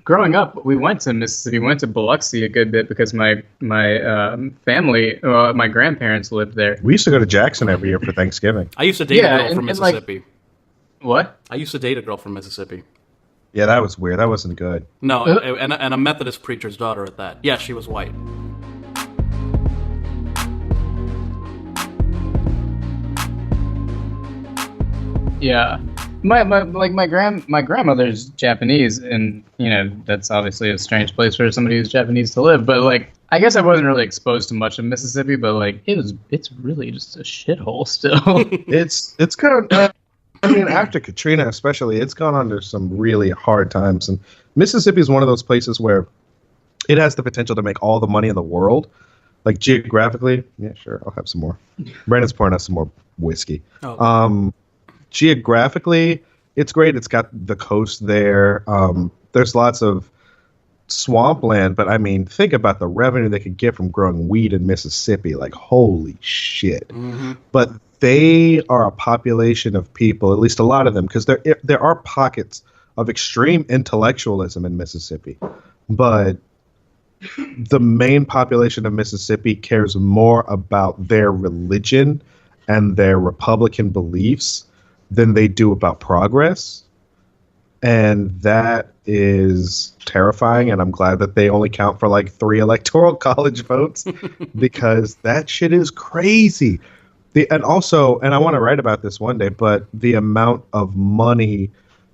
growing up, we went to Mississippi, we went to Biloxi a good bit because my family, my grandparents lived there. We used to go to Jackson every year for Thanksgiving. I used to date a girl from and like, Mississippi. what? I used to date a girl from Mississippi. Yeah, that was weird. That wasn't good. No, and a Methodist preacher's daughter at that. Yeah, she was white. Yeah, my grandmother's Japanese, and that's obviously a strange place for somebody who's Japanese to live. But like, I guess I wasn't really exposed to much of Mississippi, but like, it's really just a shithole still. It's kind of. I mean, after Katrina, especially, it's gone under some really hard times, and Mississippi is one of those places where it has the potential to make all the money in the world. Like geographically, yeah, sure, I'll have some more. Brandon's pouring us some more whiskey. Oh. Geographically, it's great. It's got the coast there. There's lots of swampland, but I mean, think about the revenue they could get from growing weed in Mississippi. Like, holy shit. Mm-hmm. But they are a population of people, at least a lot of them, because there are pockets of extreme intellectualism in Mississippi. But the main population of Mississippi cares more about their religion and their Republican beliefs than they do about progress. And that is terrifying, and I'm glad that they only count for like 3 electoral college votes because that shit is crazy. And I want to write about this one day, but the amount of money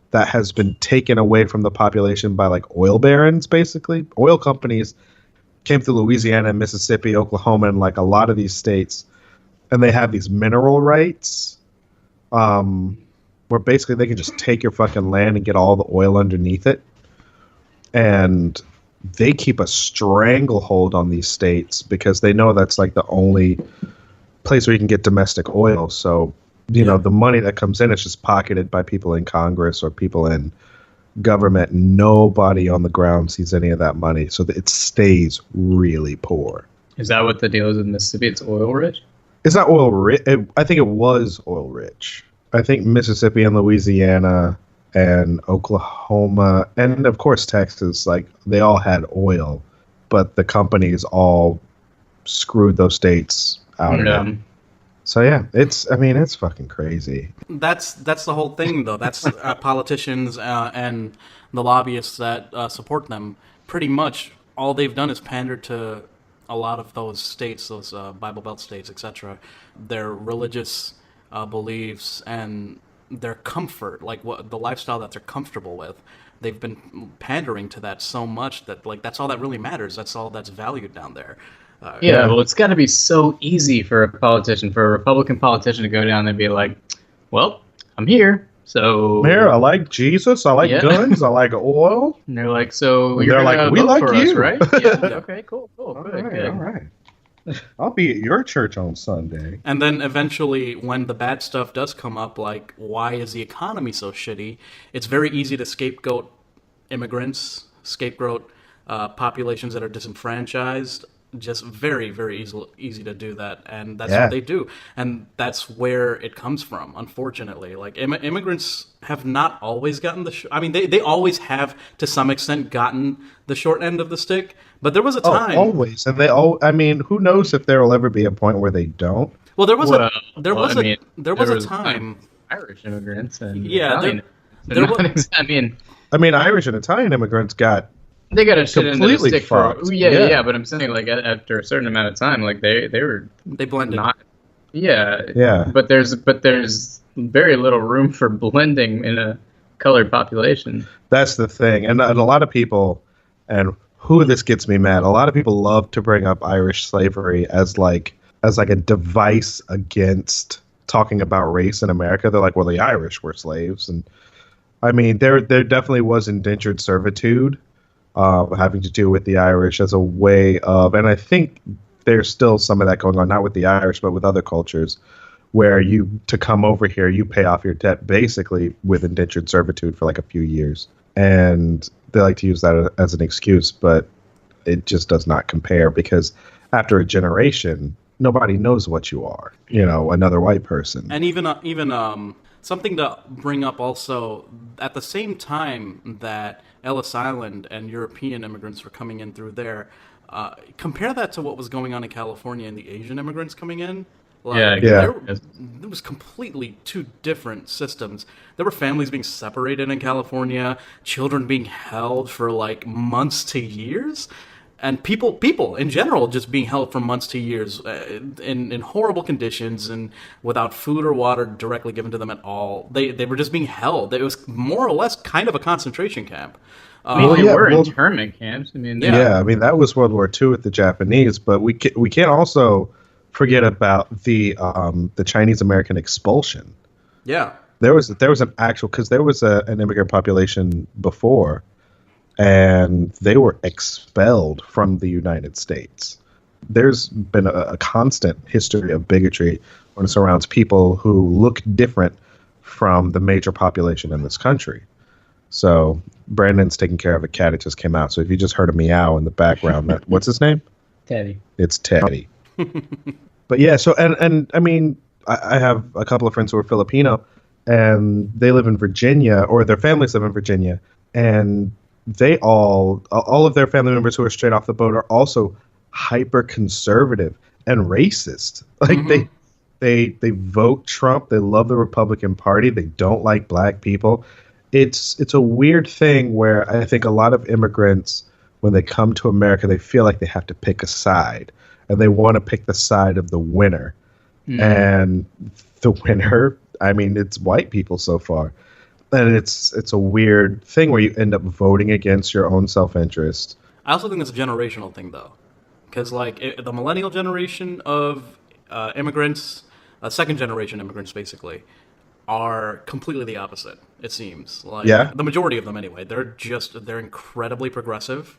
that has been taken away from the population by like oil barons, basically. Oil companies came through Louisiana, Mississippi, Oklahoma, and like a lot of these states, and they have these mineral rights where basically they can just take your fucking land and get all the oil underneath it. And they keep a stranglehold on these states because they know that's like the only place where you can get domestic oil. So, you know, the money that comes in is just pocketed by people in Congress or people in government. Nobody on the ground sees any of that money. So it stays really poor. Is that what the deal is in Mississippi? It's oil rich? It's not oil rich. I think it was oil rich. I think Mississippi and Louisiana and Oklahoma and of course Texas, like they all had oil, but the companies all screwed those states out of it. So yeah, it's fucking crazy. That's the whole thing, though. That's politicians and the lobbyists that support them. Pretty much all they've done is pander to a lot of those states, those Bible Belt states, etc. Their religious beliefs and their comfort, like what the lifestyle that they're comfortable with. They've been pandering to that so much that like that's all that really matters. That's all that's valued down there. Well, it's got to be so easy for a Republican politician to go down there and be like, well, I'm here, so... Here, I like Jesus, I like guns, I like oil. And they're like, so and you're they're like, we like for you. us, right? Yeah, okay, cool. All Good. right. I'll be at your church on Sunday. And then eventually, when the bad stuff does come up, like, why is the economy so shitty? It's very easy to scapegoat immigrants, scapegoat populations that are disenfranchised. Just very, very easy to do that, and that's what they do, and that's where it comes from. Unfortunately, like immigrants have not always gotten the. I mean, they always have to some extent gotten the short end of the stick, but there was a time. Always, and they all. I mean, who knows if there will ever be a point where they don't? Well, there was a time. Irish immigrants and Italian. I mean, Irish and Italian immigrants got. They got a shit into the stick fucked. for yeah. But I'm saying like after a certain amount of time, like they blended. Not, yeah. But there's very little room for blending in a colored population. That's the thing, and a lot of people, and who this gets me mad. A lot of people love to bring up Irish slavery as like a device against talking about race in America. They're like, well, the Irish were slaves, and I mean, there definitely was indentured servitude. Having to do with the Irish as a way of, and I think there's still some of that going on, not with the Irish, but with other cultures, where to come over here, you pay off your debt basically with indentured servitude for like a few years. And they like to use that as an excuse, but it just does not compare because after a generation, nobody knows what you are, another white person. And even something to bring up also, at the same time that Ellis Island and European immigrants were coming in through there. Compare that to what was going on in California and the Asian immigrants coming in. Yeah, Like Yeah. there was completely two different systems. There were families being separated in California, children being held for like months to years, and people in general just being held for months to years in horrible conditions and without food or water directly given to them at all. They were just being held. It was more or less kind of a concentration camp. I mean, Well, they yeah, were well- internment camps. I mean, Yeah. Yeah, I mean that was World War II with the Japanese, but we can't also forget about the Chinese American expulsion. Yeah. There was an actual, because there was an immigrant population before, and they were expelled from the United States. There's been a constant history of bigotry when it surrounds people who look different from the major population in this country. So Brandon's taking care of a cat. It just came out. So if you just heard a meow in the background, what's his name? Teddy. It's Teddy. But yeah, so and I mean, I have a couple of friends who are Filipino, and they live in Virginia, or their families live in Virginia, and they all of their family members who are straight off the boat are also hyper conservative and racist. Like they vote Trump. They love the Republican Party. They don't like black people. It's a weird thing where I think a lot of immigrants, when they come to America, they feel like they have to pick a side, and they want to pick the side of the winner. And the winner, I mean, it's white people so far. And it's a weird thing where you end up voting against your own self-interest. I also think it's a generational thing, though, because like the millennial generation of immigrants, second generation immigrants, basically, are completely the opposite. It seems like Yeah. the majority of them, anyway. They're incredibly progressive.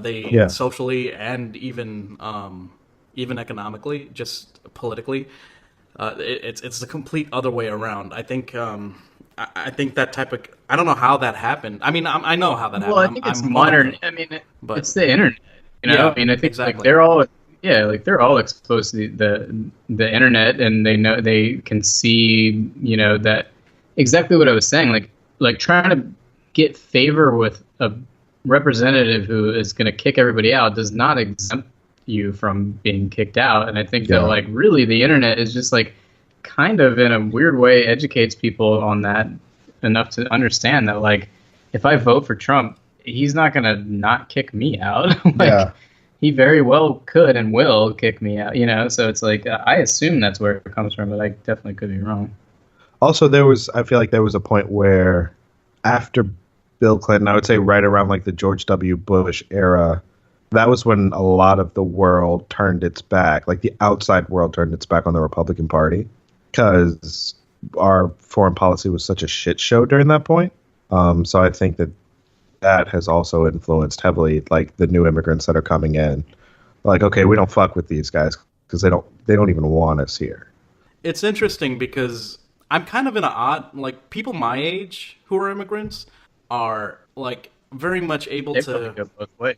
They Yeah. socially and even economically, just politically, it's the complete other way around. I think. I think that type of. I don't know how that happened. I mean, I know how that happened. Well, I think it's I'm one of modern. them. I mean, But- it's the internet. You know, Yeah, I mean, I think exactly. like they're all, yeah, like they're all exposed to the internet, and they can see, you know, that exactly what I was saying. Like trying to get favor with a representative who is going to kick everybody out does not exempt you from being kicked out. And I think that Yeah. like really the internet is just like kind of in a weird way educates people on that enough to understand that like if I vote for Trump, he's not gonna not kick me out. Like Yeah. he very well could and will kick me out, you know. So it's like I assume that's where it comes from, but I definitely could be wrong. Also, I feel like there was a point where after Bill Clinton, I would say right around like the George W. Bush era, that was when a lot of the world turned its back, like the outside world turned its back on the Republican Party, because our foreign policy was such a shit show during that point. So I think that has also influenced heavily, like the new immigrants that are coming in. Like, okay, we don't fuck with these guys because they don't even want us here. It's interesting because I'm kind of in an odd, like, people my age who are immigrants are like very much able They to. probably go both ways.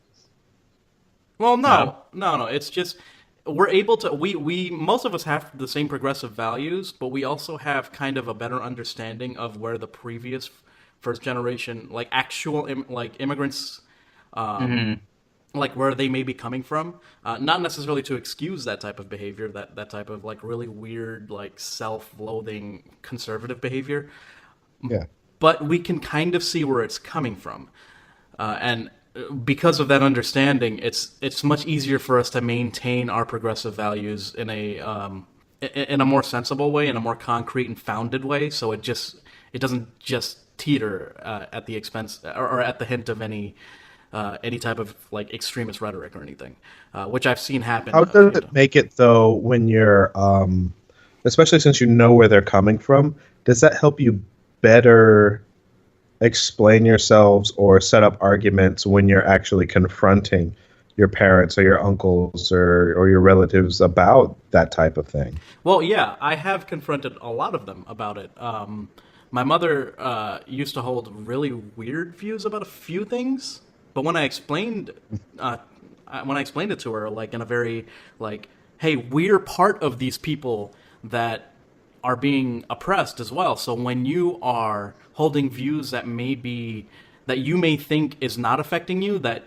Well, no. It's just we're able to. We most of us have the same progressive values, but we also have kind of a better understanding of where the previous first generation, like actual like immigrants, like where they may be coming from. Not necessarily to excuse that type of behavior, that type of like really weird, like self-loathing conservative behavior. Yeah. But we can kind of see where it's coming from, and because of that understanding, it's much easier for us to maintain our progressive values in a more sensible way, in a more concrete and founded way. So it doesn't just teeter at the expense or at the hint of any type of like extremist rhetoric or anything, which I've seen happen. How a few does it times. make it though when you're, especially since you know where they're coming from? Does that help you better explain yourselves or set up arguments when you're actually confronting your parents or your uncles or your relatives about that type of thing? Well, yeah, I have confronted a lot of them about it. My mother used to hold really weird views about a few things, but when I explained it to her, like in a very like, hey, we're part of these people that are being oppressed as well. So when you are holding views that may be that you may think is not affecting you, that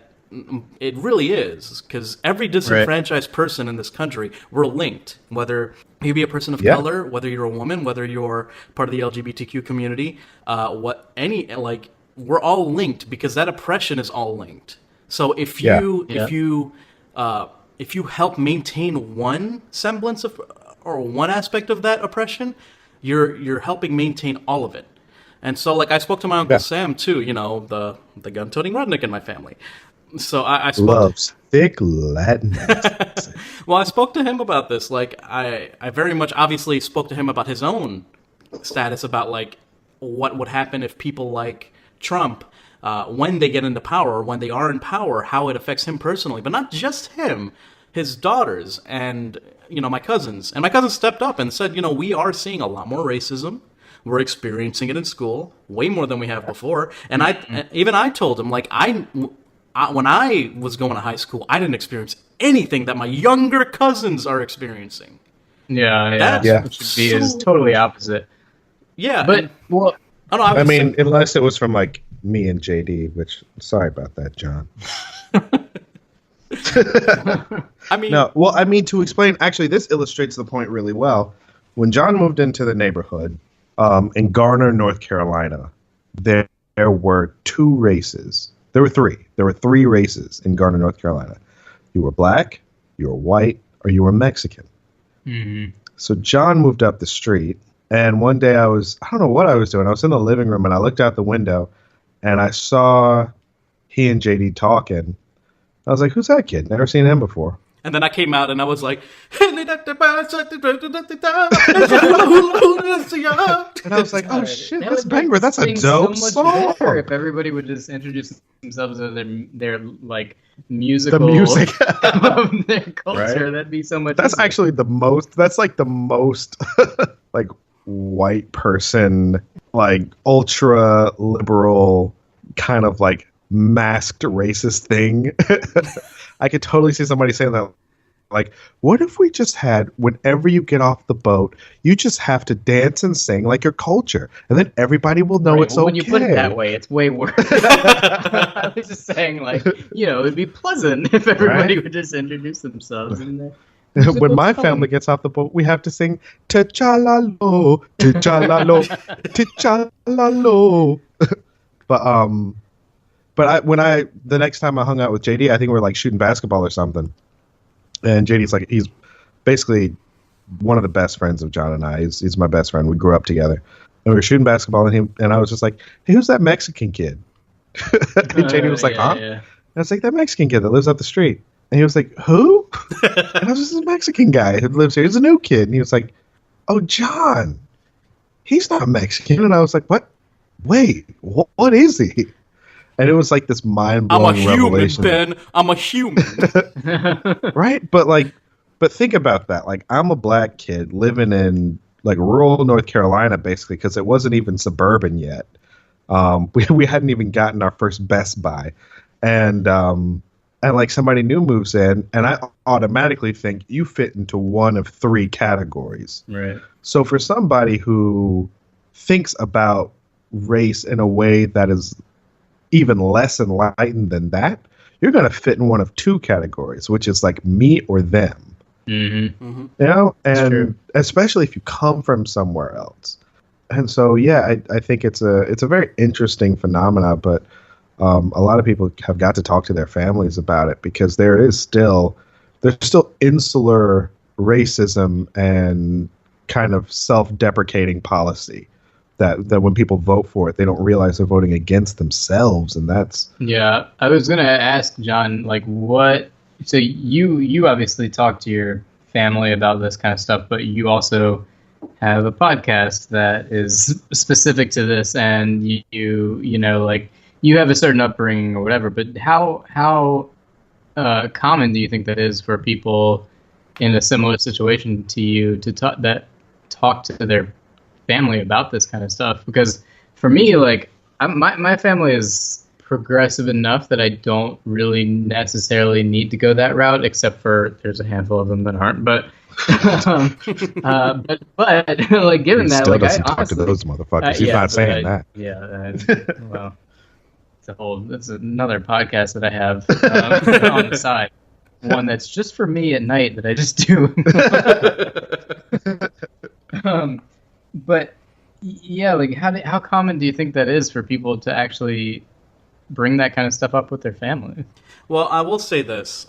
it really is, because every disenfranchised person in this country, we're linked. Whether you be a person of color, whether you're a woman, whether you're part of the LGBTQ community, we're all linked, because that oppression is all linked. So if you help maintain one semblance of, or one aspect of that oppression, you're helping maintain all of it. And so, like, I spoke to my Uncle Sam too, the gun-toting redneck in my family. So I spoke loves thick Latin. Well, I spoke to him about this. Like, I very much obviously spoke to him about his own status, about like what would happen if people like Trump, when they get into power, or when they are in power, how it affects him personally, but not just him, his daughters, and my cousins. And my cousins stepped up and said, we are seeing a lot more racism. We're experiencing it in school way more than we have before. And I told him, like, when I was going to high school, I didn't experience anything that my younger cousins are experiencing. Which should be is totally opposite. Yeah, but I mean, unless it was from like me and JD, which sorry about that, John. To explain, actually, this illustrates the point really well. When John moved into the neighborhood in Garner, North Carolina, there were two races. There were three. There were three races in Garner, North Carolina. You were black, you were white, or you were Mexican. Mm-hmm. So John moved up the street, and one day I don't know what I was doing. I was in the living room, and I looked out the window, and I saw he and JD talking. I was like, who's that kid? Never seen him before. And then I came out and I was like, and I was like, oh shit, that's banger. That's a dope song. If everybody would just introduce themselves as their like musical, the music of their culture, right? That'd be so much. That's easier. Actually the most. That's like the most like white person, like ultra liberal kind of like masked racist thing. I could totally see somebody saying that. Like, what if we just had, whenever you get off the boat, you just have to dance and sing like your culture, and then everybody will know it's okay. When you put it that way, it's way worse. I was just saying, like, it'd be pleasant if everybody would just introduce themselves in there. When my family gets off the boat, we have to sing "T'Challa-lo, T'Challa-lo, T'Challa-lo." But the next time I hung out with JD, I think we were like shooting basketball or something. And JD's like, he's basically one of the best friends of John and I. He's my best friend. We grew up together. And we were shooting basketball, and I was just like, hey, who's that Mexican kid? And JD was like, huh? Yeah. And I was like, that Mexican kid that lives up the street. And he was like, who? And I was just, this Mexican guy who lives here. He's a new kid. And he was like, oh, John. He's not Mexican. And I was like, what? Wait, what is he? And it was like this mind-blowing revelation. I'm a human, Ben. Right? But think about that. Like, I'm a black kid living in like rural North Carolina, basically, because it wasn't even suburban yet. We hadn't even gotten our first Best Buy. And like somebody new moves in, and I automatically think you fit into one of three categories. Right. So for somebody who thinks about race in a way that is even less enlightened than that, you're going to fit in one of two categories, which is like me or them. Mm-hmm. Mm-hmm. And especially if you come from somewhere else. And so, yeah, I think it's a very interesting phenomena, but a lot of people have got to talk to their families about it, because there's still insular racism and kind of self-deprecating policy. That when people vote for it, they don't realize they're voting against themselves, and that's... Yeah, I was going to ask John, like, what... So you obviously talk to your family about this kind of stuff, but you also have a podcast that is specific to this, and you know, like, you have a certain upbringing or whatever, but how common do you think that is for people in a similar situation to you to talk to their family about this kind of stuff? Because for me, like, my family is progressive enough that I don't really necessarily need to go that route, except for there's a handful of them that aren't. But but like, given he that, still like, doesn't I talk honestly, to those motherfuckers. He's not saying that. Yeah. Well, That's another podcast that I have on the side. One that's just for me at night that I just do. But yeah, like how common do you think that is for people to actually bring that kind of stuff up with their family? Well, I will say this.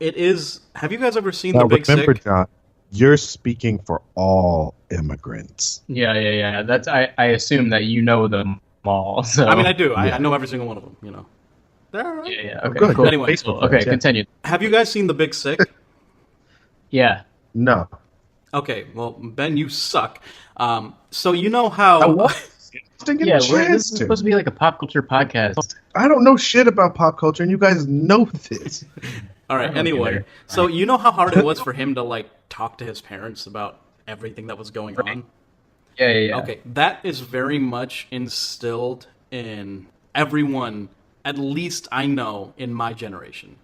It is. Have you guys ever seen Now, The Big remember, Sick? John, you're speaking for all immigrants. Yeah. That's I assume that you know them all. So I mean, I do. Yeah. I know every single one of them. You know. They're all right. yeah. Oh, Okay, good. cool. Anyway, Cool. Facebook Okay, friends, yeah. continue. Have you guys seen The Big Sick? Yeah. No. Okay, well, Ben, you suck. So you know how? Yeah, this is supposed to be like a pop culture podcast. I don't know shit about pop culture, and you guys know this. All right. I don't Anyway, either. so you know how hard it was for him to like talk to his parents about everything that was going on. Yeah. Okay, that is very much instilled in everyone, at least I know, in my generation.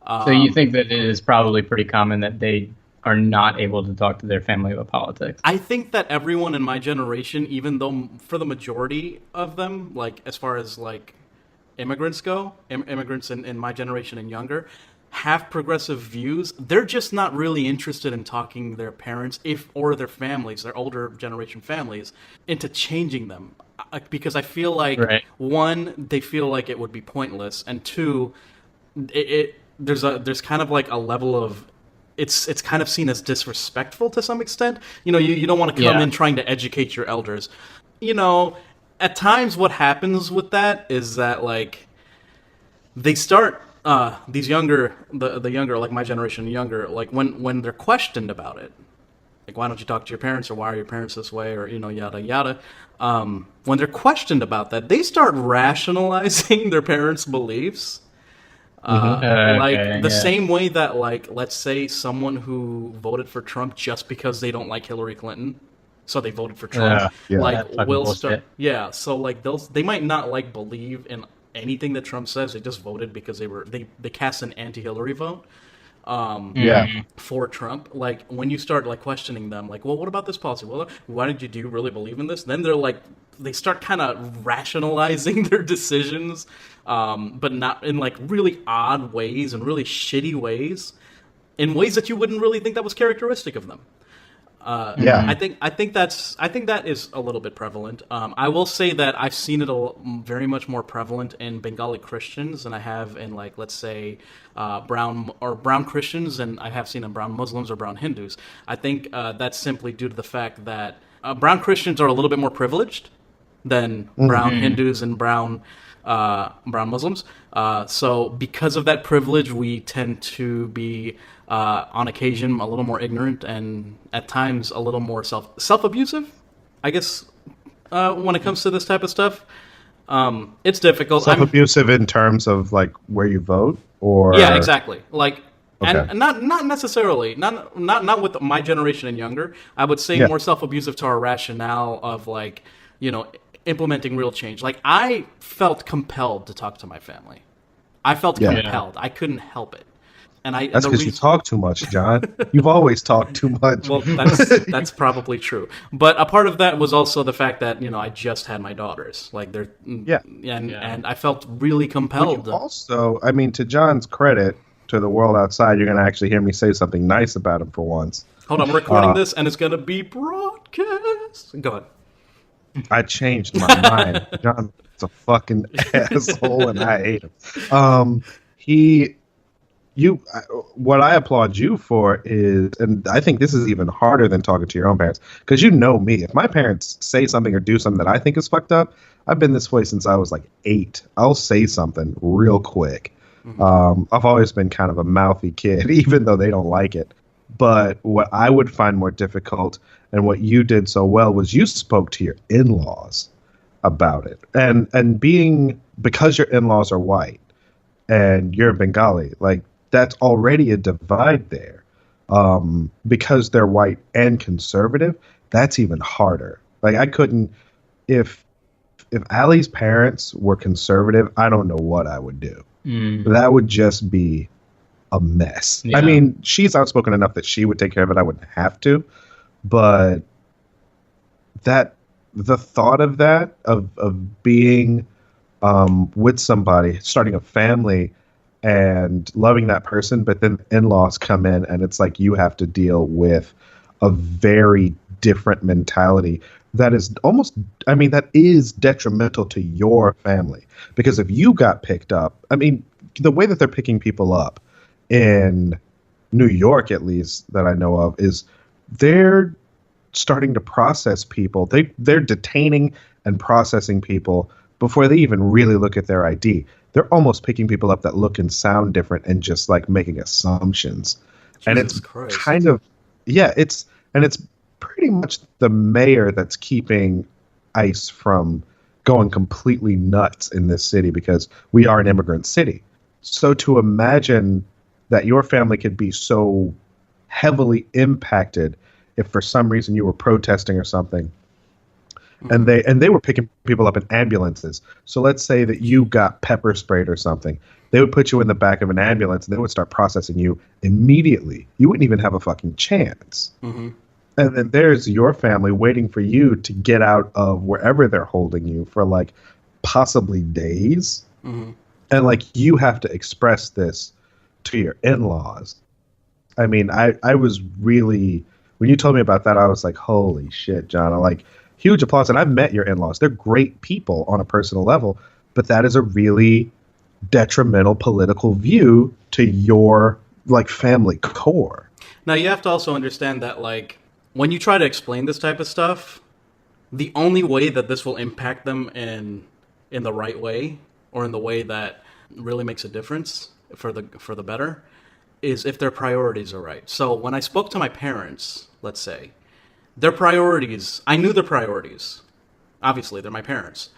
So you think that it is probably pretty common that they are not able to talk to their family about politics? I think that everyone in my generation, even though for the majority of them, like as far as like immigrants go, immigrants in my generation and younger, have progressive views. They're just not really interested in talking their parents or their families, their older generation families, into changing them. Because I feel like, Right. one, they feel like it would be pointless, and two, there's kind of like a level of it's kind of seen as disrespectful to some extent. You know, you don't want to come Yeah. in trying to educate your elders. You know, at times what happens with that is that like they start these younger the younger, like my generation and younger, like when they're questioned about it, like why don't you talk to your parents, or why are your parents this way, or you know, yada yada. When they're questioned about that, they start rationalizing their parents' beliefs. Like Okay, the yeah. same way that, like, let's say someone who voted for Trump just because they don't like Hillary Clinton, so they voted for Trump, Yeah. like That fucking will bullshit. start. Yeah, so like they might not like believe in anything that Trump says. They just voted because they cast an anti-Hillary vote Yeah. for Trump. Like when you start like questioning them, like, well, what about this policy? Well, why did you do you really believe in this? Then they start kind of rationalizing their decisions, but not in like really odd ways and really shitty ways, in ways that you wouldn't really think that was characteristic of them. Yeah. I think that is a little bit prevalent. I will say that I've seen it very much more prevalent in Bengali Christians than I have in, like, let's say brown Christians, and I have seen in brown Muslims or brown Hindus. I think that's simply due to the fact that brown Christians are a little bit more privileged than brown Hindus and brown Muslims. So because of that privilege, we tend to be on occasion a little more ignorant and at times a little more self-abusive, I guess, when it comes to this type of stuff. It's difficult. Self-abusive in terms of like where you vote, or Yeah, exactly. Like, Okay. and not necessarily, not with my generation and younger. I would say Yeah. more self-abusive to our rationale of, like, you know, implementing real change. Like, I felt compelled to talk to my family. I felt Yeah. compelled. I couldn't help it. And That's because you talk too much, John. You've always talked too much. Well, that's probably true. But a part of that was also the fact that, you know, I just had my daughters. Like, they're Yeah. and I felt really compelled. Also, I mean, to John's credit, to the world outside, you're going to actually hear me say something nice about him for once. Hold on, I'm recording this, and it's gonna be broadcast. Go ahead. I changed my mind. John's a fucking asshole, and I hate him. What I applaud you for is, and I think this is even harder than talking to your own parents, because you know me. If my parents say something or do something that I think is fucked up, I've been this way since I was like 8. I'll say something real quick. I've always been kind of a mouthy kid, even though they don't like it. But what I would find more difficult, and what you did so well, was you spoke to your in-laws about it. And because your in-laws are white and you're Bengali, like, that's already a divide there. Because they're white and conservative, that's even harder. Like, I couldn't, if Allie's parents were conservative, I don't know what I would do. That would just be a mess. Yeah. I mean, she's outspoken enough that she would take care of it. I wouldn't have to. But the thought of that, of being with somebody, starting a family and loving that person, but then in-laws come in and it's like you have to deal with a very different mentality that is almost, I mean, that is detrimental to your family. Because if you got picked up, I mean, the way that they're picking people up in New York, at least that I know of, is they're starting to process people. They're detaining and processing people before they even really look at their ID. They're almost picking people up that look and sound different and just like making assumptions. And it's Jesus Christ. kind of, yeah, it's pretty much the mayor that's keeping ICE from going completely nuts in this city because we are an immigrant city. So to imagine that your family could be so heavily impacted if for some reason you were protesting or something and they were picking people up in ambulances. So let's say that you got pepper sprayed or something. They would put you in the back of an ambulance and they would start processing you immediately. You wouldn't even have a fucking chance. Mm-hmm. And then there's your family waiting for you to get out of wherever they're holding you for like possibly days. Mm-hmm. And like you have to express this to your in-laws. I mean, I was really, when you told me about that, I was like, holy shit, John. I'm like, huge applause. And I've met your in-laws. They're great people on a personal level, but that is a really detrimental political view to your like family core. Now you have to also understand that like when you try to explain this type of stuff, the only way that this will impact them in the right way or in the way that really makes a difference for the better is if their priorities are right. So when I spoke to my parents, let's say, their priorities, I knew their priorities. Obviously, they're my parents.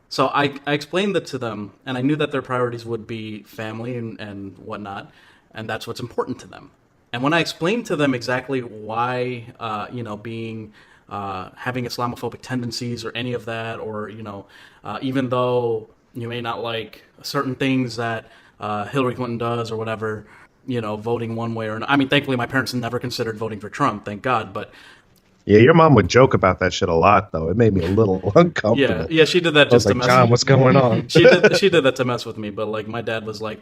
So I explained that to them, and I knew that their priorities would be family and whatnot, and that's what's important to them. And when I explained to them exactly why, being having Islamophobic tendencies or any of that, or even though you may not like certain things that Hillary Clinton does or whatever, voting one way or another. I mean, thankfully, my parents never considered voting for Trump, thank God. But yeah, your mom would joke about that shit a lot, though. It made me a little uncomfortable. yeah, she did that just I was to like, mess. John, what's going on? She did that to mess with me. But like, my dad was like,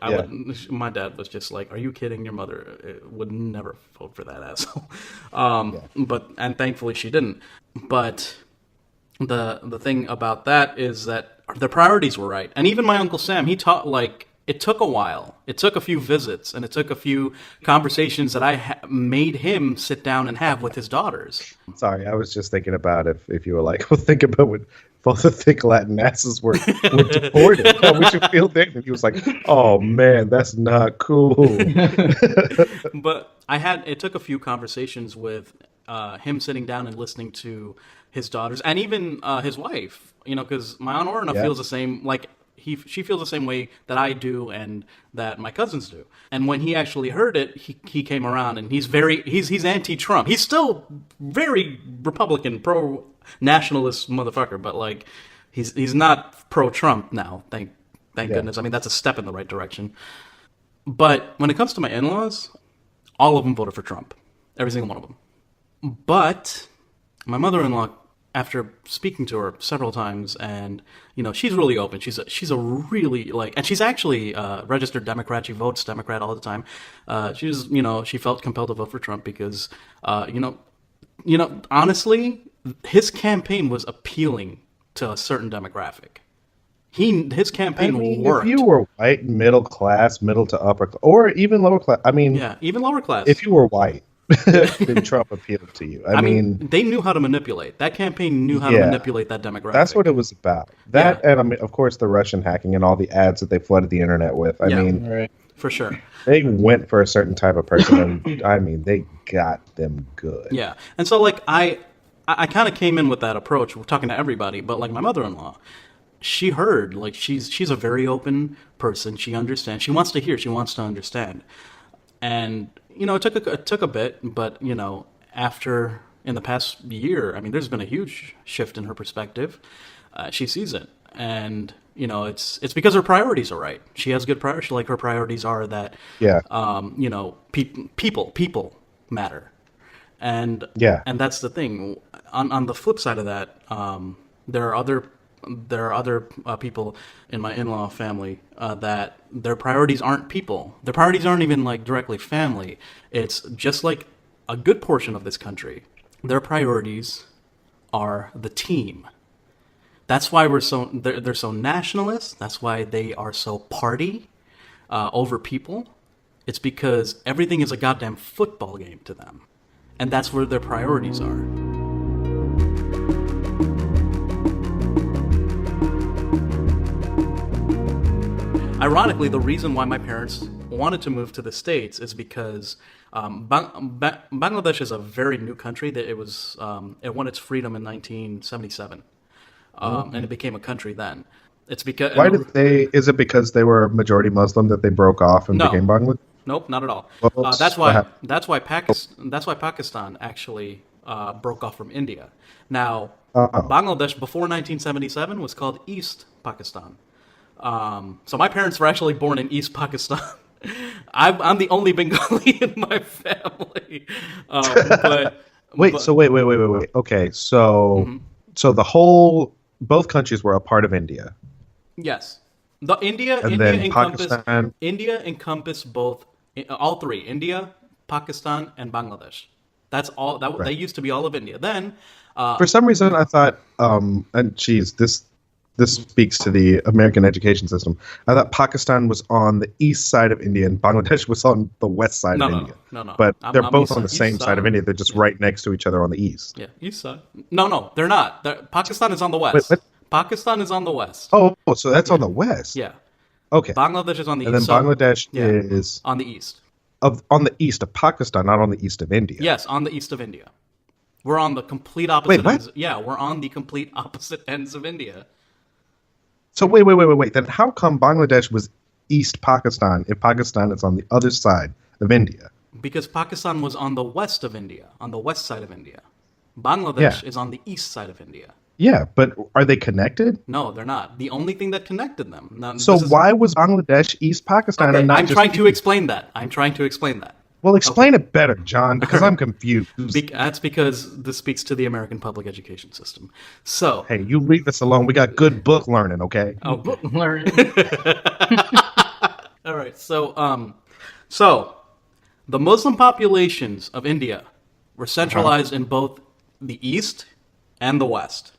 my dad was just like, "Are you kidding? Your mother would never vote for that asshole." And thankfully she didn't. But the thing about that is that the priorities were right, and even my Uncle Sam, he taught like. It took a while. It took a few visits, and it took a few conversations that I made him sit down and have with his daughters. Sorry, I was just thinking about if you were like, well, think about when both the thick Latin asses were deported. How would you feel then? And he was like, oh, man, that's not cool. But it took a few conversations with him sitting down and listening to his daughters, and even his wife, because my Aunt Orna feels the same, like, she feels the same way that I do and that my cousins do. And when he actually heard it, he came around, and he's anti-Trump. He's still very Republican, pro-nationalist motherfucker, but like he's not pro-Trump now. Thank goodness. I mean, that's a step in the right direction. But when it comes to my in-laws, all of them voted for Trump. Every single one of them. But my mother-in-law, after speaking to her several times, and she's really open. She's a really and she's actually registered Democrat. She votes Democrat all the time. She felt compelled to vote for Trump because honestly, his campaign was appealing to a certain demographic. His campaign worked. If you were white, middle class, middle to upper, or even lower class, even lower class. If you were white. Then Trump appealed to you. I mean, they knew how to manipulate. That campaign knew how to manipulate that demographic. That's what it was about. That and of course the Russian hacking and all the ads that they flooded the internet with. I mean, right. For sure. They went for a certain type of person, and they got them good. Yeah, and so like I kind of came in with that approach. We're talking to everybody, but like my mother-in-law, she heard, like she's a very open person. She understands. She wants to hear. She wants to understand, and. It took a bit, but after in the past year, I mean, there's been a huge shift in her perspective. She sees it, and it's because her priorities are right. She has good priorities. Like her priorities are that, people matter, and that's the thing. On the flip side of that, there are other there are other people in my in-law family that their priorities aren't people. Their priorities aren't even like directly family. It's just like a good portion of this country. Their priorities are the team. That's why they're so nationalist. That's why they are so party over people. It's because everything is a goddamn football game to them, and that's where their priorities are. Ironically, the reason why my parents wanted to move to the States is because Bangladesh is a very new country. That it won its freedom in 1977, and it became a country then. It's because Why did they? Is it because they were majority Muslim that they broke off and No. became Bangladesh? Nope, not at all. Well, That's what why happened? that's why Pakistan actually broke off from India. Now, Oh. Bangladesh before 1977 was called East Pakistan. So my parents were actually born in East Pakistan. I'm the only Bengali in my family. Wait. but- So wait. Okay. So both countries were a part of India, Yes, the India and India then encompassed Pakistan. India encompassed both all three: India, Pakistan, and Bangladesh. That's all. They Right. used to be all of India. Then, For some reason, I thought, and geez, this speaks to the American education system. I thought Pakistan was on the east side of India and Bangladesh was on the west side of India. no. But they're I'm both east on the side- same east side of side. India. They're just right next to each other on the east. Yeah, east side. No, they're not. Pakistan is on the west. what? Pakistan is on the west. Oh, so that's on the west. Yeah, Okay. Bangladesh is on the And then east. So- Bangladesh yeah. is on the east. on the east of Pakistan, not on the east of India. Yes, on the east of India. We're on the complete opposite what? ends. Yeah, we're on the complete opposite ends of India. So wait. Then how come Bangladesh was East Pakistan if Pakistan is on the other side of India? Because Pakistan was on the west of India, on the west side of India. Bangladesh Yeah. is on the east side of India. Yeah, but are they connected? No, they're not. The only thing that connected them. Now, So this is- why was Bangladesh East Pakistan Okay, and not I'm just trying to East? explain that. I'm trying to explain that. Well, explain it better, John, because I'm confused. That's because this speaks to the American public education system. So, Hey, you leave us alone. We got good book learning, okay? okay. Learn. All right. So the Muslim populations of India were centralized in both the east and the west.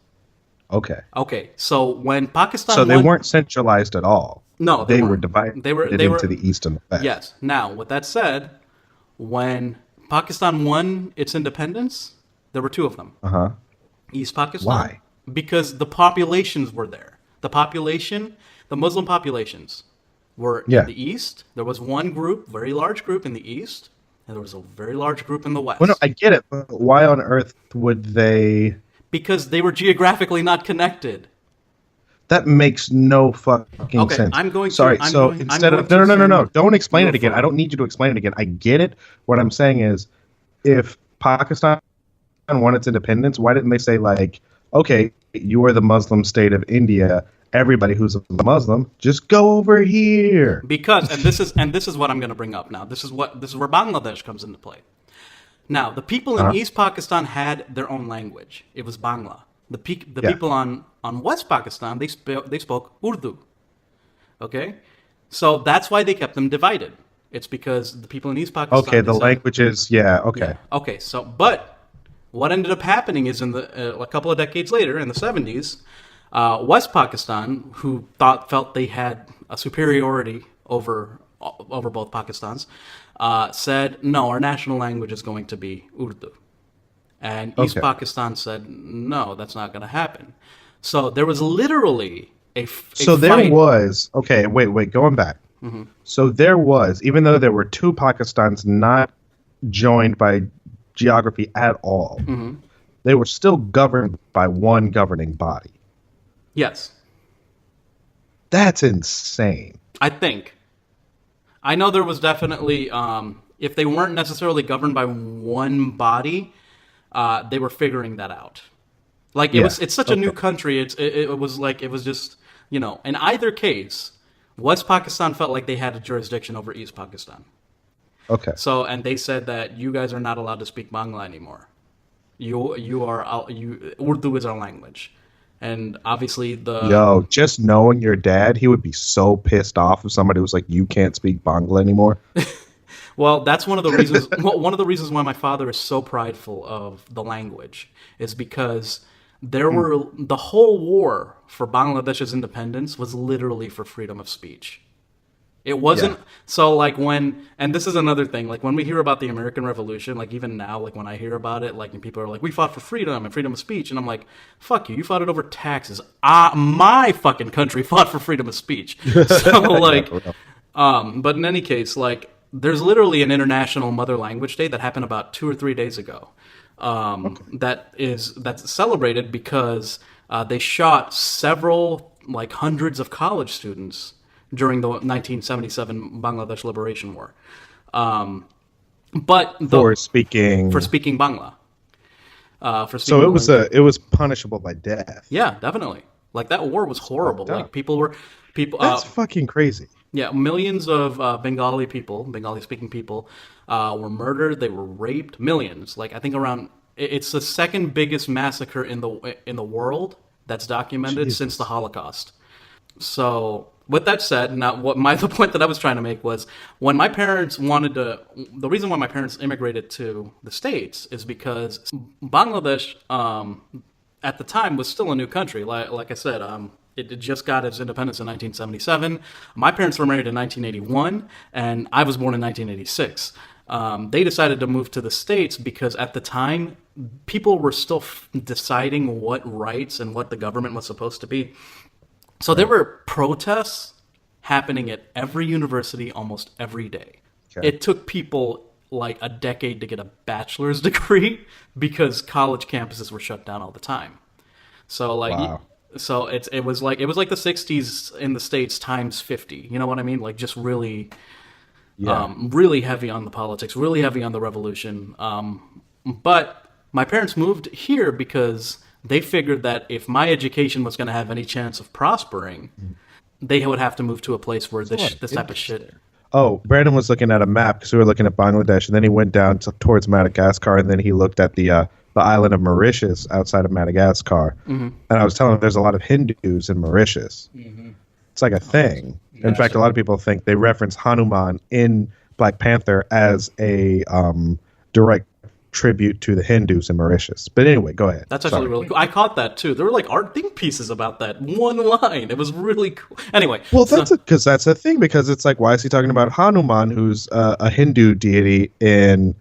Okay. Okay. So when Pakistan So they won- weren't centralized at all. No, they were weren't. divided They were into the east and the west. Yes. Now, with that said, when Pakistan won its independence, there were two of them. Uh-huh. East Pakistan. Why? Because the populations were there. The Muslim populations were Yeah. in the east. There was one group, very large group in the east, and there was a very large group in the west. Well, no, I get it, but why on earth would they... Because they were geographically not connected. That makes no fucking Okay, sense. I'm going to- Sorry, I'm so going- I'm instead of... going to No. send Don't explain you it a again. I photo. don't need you to explain it again. I get it. What I'm saying is, if Pakistan won its independence, why didn't they say, like, okay, you are the Muslim state of India. Everybody who's a Muslim, just go over here. Because and this is what I'm going to bring up now. This is where Bangladesh comes into play. Now, the people in East Pakistan had their own language. It was Bangla. The Yeah. people on West Pakistan they spoke Urdu. Okay, so that's why they kept them divided. It's because the people in East Pakistan. Okay, the decided- languages, yeah, okay. Yeah. Okay. So, but what ended up happening is a couple of decades later, in the 70s, West Pakistan, who felt they had a superiority over both Pakistans, said, no, our national language is going to be Urdu. And East Okay. Pakistan said, no, that's not going to happen. So there was literally a So there fight. was, okay, wait, going back. So there was, even though there were two Pakistans not joined by geography at all, they were still governed by one governing body. Yes, That's insane. I think. I know there was definitely, if they weren't necessarily governed by one body, they were figuring that out. Like Yeah, it's such a new country. It was just, in either case, West Pakistan felt like they had a jurisdiction over East Pakistan. Okay. So, and they said that you guys are not allowed to speak Bangla anymore. Urdu is our language. And obviously Yo, just knowing your dad, he would be so pissed off if somebody was like, "You can't speak Bangla anymore." well, that's one of the reasons. One of the reasons why my father is so prideful of the language is because there were the whole war for Bangladesh's independence was literally for freedom of speech. It wasn't so like and this is another thing, like when we hear about the American Revolution, like even now, like when I hear about it, like and people are like, we fought for freedom and freedom of speech, and I'm like, fuck you, you fought it over taxes. My fucking country fought for freedom of speech. So like, but in any case, like there's literally an International Mother Language Day that happened about 2 or 3 days ago. That's celebrated because they shot several like hundreds of college students during the 1977 Bangladesh Liberation War, For speaking Bangla. So it was punishable by death. Yeah, definitely. Like that war was horrible. Like people. That's fucking crazy. Yeah, millions of Bengali speaking people, were murdered. They were raped. Millions. Like I think it's the second biggest massacre in the world that's documented since the Holocaust. So with that said, now the point that I was trying to make was when my parents the reason why my parents immigrated to the States is because Bangladesh at the time was still a new country. Like I said, it just got its independence in 1977. My parents were married in 1981, and I was born in 1986. They decided to move to the States because at the time, people were still deciding what rights and what the government was supposed to be. So there were protests happening at every university almost every day. Okay. It took people like a decade to get a bachelor's degree because college campuses were shut down all the time. So like, wow. So it was like the 60s in the States times 50. You know what I mean? Like just really, really heavy on the politics, really heavy on the revolution. But my parents moved here because they figured that if my education was going to have any chance of prospering, they would have to move to a place where this type of shit. Oh, Brandon was looking at a map because we were looking at Bangladesh, and then he went down towards Madagascar, and then he looked at the island of Mauritius outside of Madagascar. Mm-hmm. And I was telling him there's a lot of Hindus in Mauritius. Mm-hmm. It's like a thing. In fact, a lot of people think they reference Hanuman in Black Panther as a direct tribute to the Hindus in Mauritius. But anyway, go ahead. That's actually really cool. I caught that too. There were like art think pieces about that one line. It was really cool. Anyway, well, that's a thing, because it's like, why is he talking about Hanuman, who's a Hindu deity in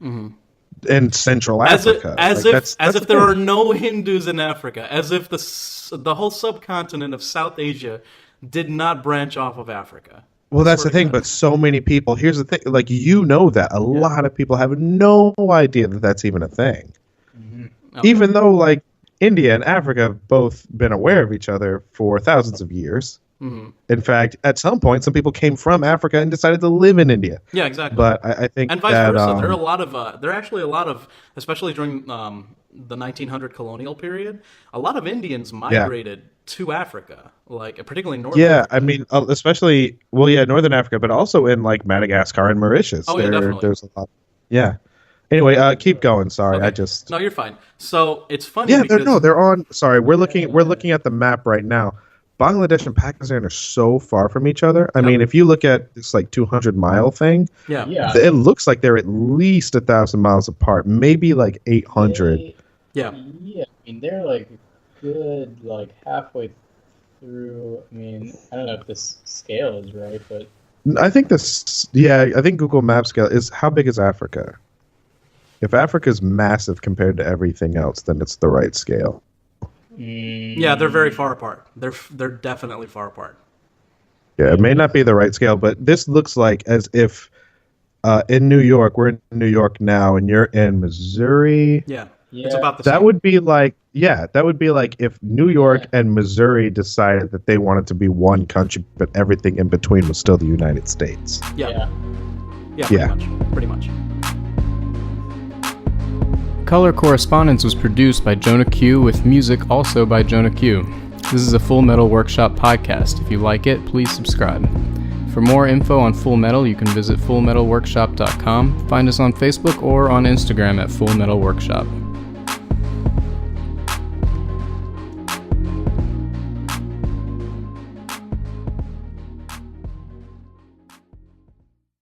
Central Africa? As if there are no Hindus in Africa. As if the whole subcontinent of South Asia did not branch off of Africa. Well, that's the thing, but so many people, here's the thing, like, that a lot of people have no idea that that's even a thing. Mm-hmm. Okay. Even though, like, India and Africa have both been aware of each other for thousands of years. Mm-hmm. In fact, at some point, some people came from Africa and decided to live in India. Yeah, exactly. But I think and vice versa. There are actually a lot of, especially during the 1900 colonial period, a lot of Indians migrated to Africa, like particularly North Africa. I mean, especially, Northern Africa, but also in like Madagascar and Mauritius. Oh, definitely. There's a lot. Yeah. Anyway, keep going. Sorry, okay. No, you're fine. So it's funny. Yeah, they're on. Sorry, we're looking at the map right now. Bangladesh and Pakistan are so far from each other. I mean, if you look at this like 200-mile thing, it looks like they're at least 1,000 miles apart, maybe like 800. Yeah. I mean, they're like good, like halfway through. I mean, I don't know if this scale is right, but I think I think Google Maps scale is, how big is Africa? If Africa is massive compared to everything else, then it's the right scale. Yeah, they're very far apart. They're definitely far apart. Yeah, it may not be the right scale, but this looks like as if in New York, we're in New York now, and you're in Missouri. Yeah. It's about the same. That would be like if New York and Missouri decided that they wanted to be one country, but everything in between was still the United States. Yeah, pretty much. Color Correspondence was produced by Jonah Q, with music also by Jonah Q. This is a Full Metal Workshop podcast. If you like it, please subscribe. For more info on Full Metal, you can visit fullmetalworkshop.com, find us on Facebook, or on Instagram at Full Metal Workshop.